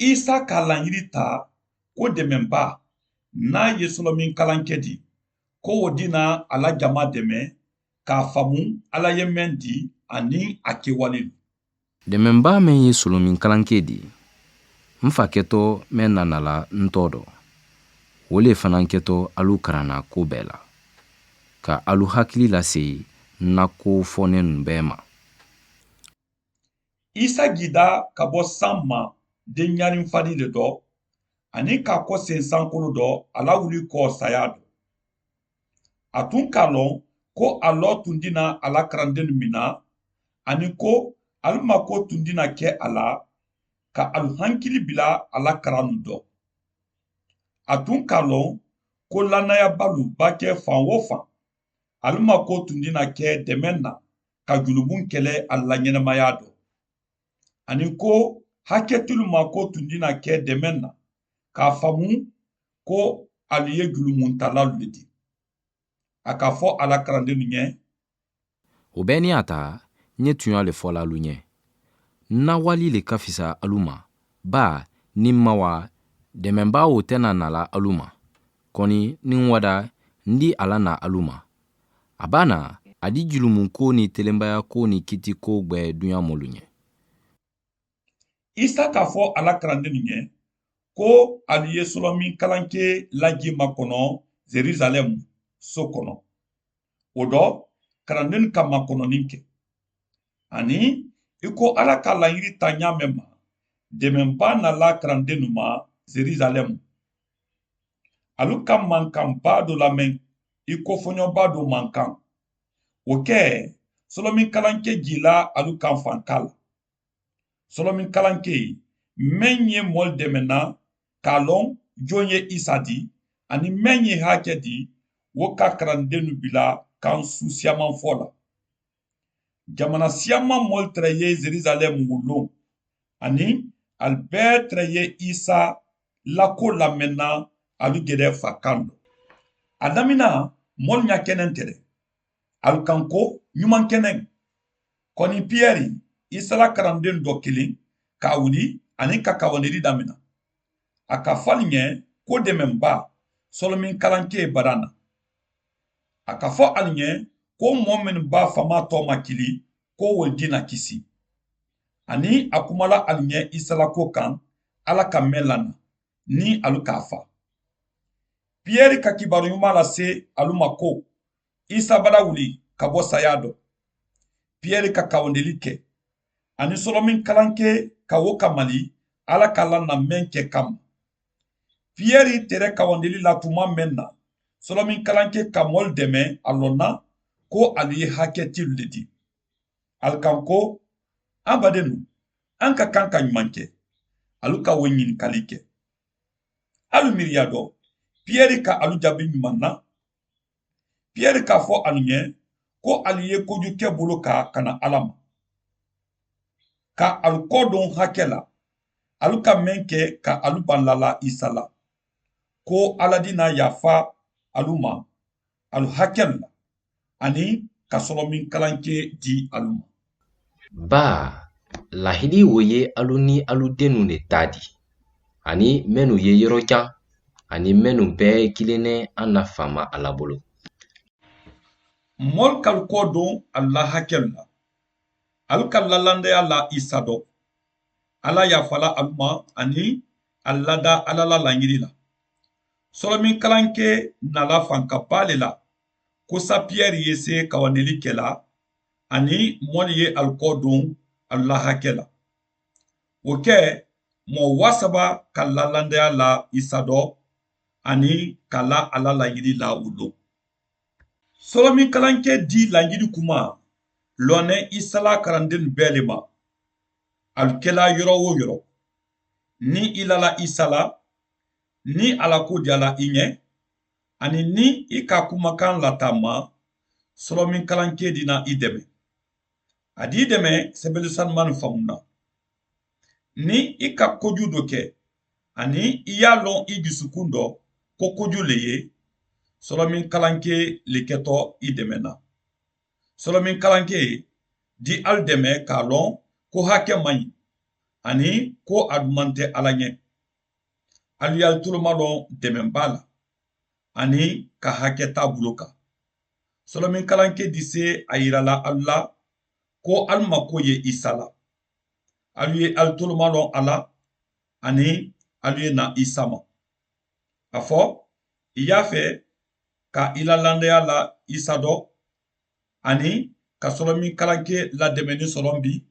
Isa k'a laɲini ta ko dɛmɛba n'a ye sɔlɔ min kalan kɛ di ko o dina ala jama dɛmɛ k'a faamu ala ye mɛn di ani a kɛwale. Dɛmɛba men ye solomin kalanke di n fa kɛtɔ men nanala n tɔ dɔ o le fana kɛtɔ alu karanna ko bɛɛ la ka alu hakili lase n na ko fɔnen nu bɛɛ ma. Isa jida ka bɔ san ma den ɲarin fadi le dɔ ani k'a kɔ sen sankolo dɔ ala wuli kɔ saya dɔ. A tun k'a lɔn ko a lɔ tun dina ala karanden min na ani ko alu mako tun dina kɛ a la ka alu hankili bila ala karan nu dɔ. A tun k'a lɔn ko lannayabalu b'a kɛ fan o fan alu mako tun dina kɛ dɛmɛ na ka julubun kɛlɛ a la ɲɛnamaya dɔ ani ko hakɛtilu mako tun dina kɛ dɛmɛ na k'a faamu ko alu ye julumuntalalu le di. A k'a fɔ ala karandenu ɲɛ. O bɛɛ ni a ta n ye tun y'a le fɔla alu ɲɛ n na wali le ka fisa alu ma ba ni ma wa dɛmɛba o tɛna nala alu ma kɔni ni n wada n di ala na alu ma a b'a na a di julumun ko ni telenbaya ko ni kiti ko gbɛ duɲa molu ɲɛ. Isa k'a fɔ ala karandenu ɲɛ ko alu ye sɔlɔmin kalanke laji makɔnɔ Jerusalem so kɔnɔ o dɔ karandenu ka makɔnɔnin kɛ ani i ko ala ka laɲini ta ɲamɛ ma dɛmɛba nala karandenu ma Jerusalem alu ka mankanba dɔ lamɛn i ko fɔɲɔba dɔ mankan o kɛ sɔlɔmin kalanke jila alu kan fanka la. Sɔlɔmin kalanke mɛn ye mɔl dɛmɛna k'a lɔn jɔn ye isa di ani mɛn ye hakɛ di o ka karandenu bila kan su siyaman fɔ la. Jamana siyaman mɔl tɛrɛ ye Jerusalem wulon ani al bɛɛ tɛrɛ ye isa lako lamɛnna alu gɛrɛ fa kan dɔ. A damina mɔl ɲa kɛnɛn tɛrɛ alu kan ko ɲuman kɛnɛn kɔni Piyɛri isa la karanden dɔ kelen k'a wuli ani ka kawandeli damina a ka fali ɲɛ ko dɛmɛba sɔlɔmin kalanke badan na a ka fɔ ali ɲɛ ko mɔɔ minnu b'a fama tɔ ma kili ko wol dina kisi ani a kumala ali ɲɛ isalako kan ala ka mɛn lana ni alu k'a fa. Piyɛri ka kibaru ɲuman lase alu ma ko isa bada wuli ka bɔ saya dɔ. Piyɛri ka kawandeli kɛ ani sɔlɔmin kalanke ka wo kamali ala ka lana mɛn kɛ kama. Piyɛri tɛrɛ kawandeli la tuma mɛn na sɔlɔmin kalanke ka mɔl dɛmɛ a lɔnna ko alu ye hakɛtilu le di. Alu kan ko an badenu an ka kan ka ɲuman kɛ alu ka wo ɲinikali kɛ. Alu miiriya dɔ Piyɛri ka alu jaabi ɲuman na. Piyɛri k'a fɔ alu ɲɛ ko alu ye kojukɛ bolo ka kana ala ma ka alu kɔ don hakɛ la alu ka mɛn kɛ ka alu ban lala isa la ko ala dina yafa alu ma alu hakɛlu la ani ka sɔlɔmin kalanke di alu ma. Ba lahidi o ye alu ni alu dennu de ta di ani minnu ye yɔrɔjan ani minnu bɛɛ ye kilennɛ an na fama ala bolo. Mɔl kalu kɔ don alu la hakɛlu la alu ka lalandaya la isa dɔ ala yafala alu ma ani alu lada ala la laɲini la. Sɔlɔmin kalanke nala fankaba le la ko sa Piyɛri ye se kawandeli kɛla ani mɔl ye alu kɔ don alu la hakɛ la o kɛ mɔɔ wasaba ka lalandaya la isa dɔ ani ka la ala laɲini la o don. Sɔlɔmin kalanke di laɲini kuma lɔnɛ isa la karandenu bɛɛ le ma alu kɛla yɔrɔ o yɔrɔ ni i lala isa la ni ala ko diyala i ɲɛ ani ni i ka kumakan latama sɔlɔmin kalanke dina i dɛmɛ a di dɛmɛ sɛbɛli sanumani faamuna ni i ka koju dɔ kɛ ani i y'a lɔn i dusukun dɔ ko koju le ye sɔlɔmin kalanke le kɛtɔ i dɛmɛna. Sɔlɔmin kalanke di alu dɛmɛ k'a lɔn ko hakɛ man ɲi ani ko a duman tɛ ala ɲɛ. Alu y'alu toloma dɔn dɛmɛba la ani ka hakɛ t'a bolo kan. Sɔlɔmi kalanke di se a yirala alu la ko alu mako ye Isa la. Alu ye alu toloma dɔn a la ani alu ye na Isa ma. A fɔ i y'a fɛ ka i lalandaya la Isa dɔ ani ka sɔlɔmi kalanke ladɛmɛni sɔrɔ bi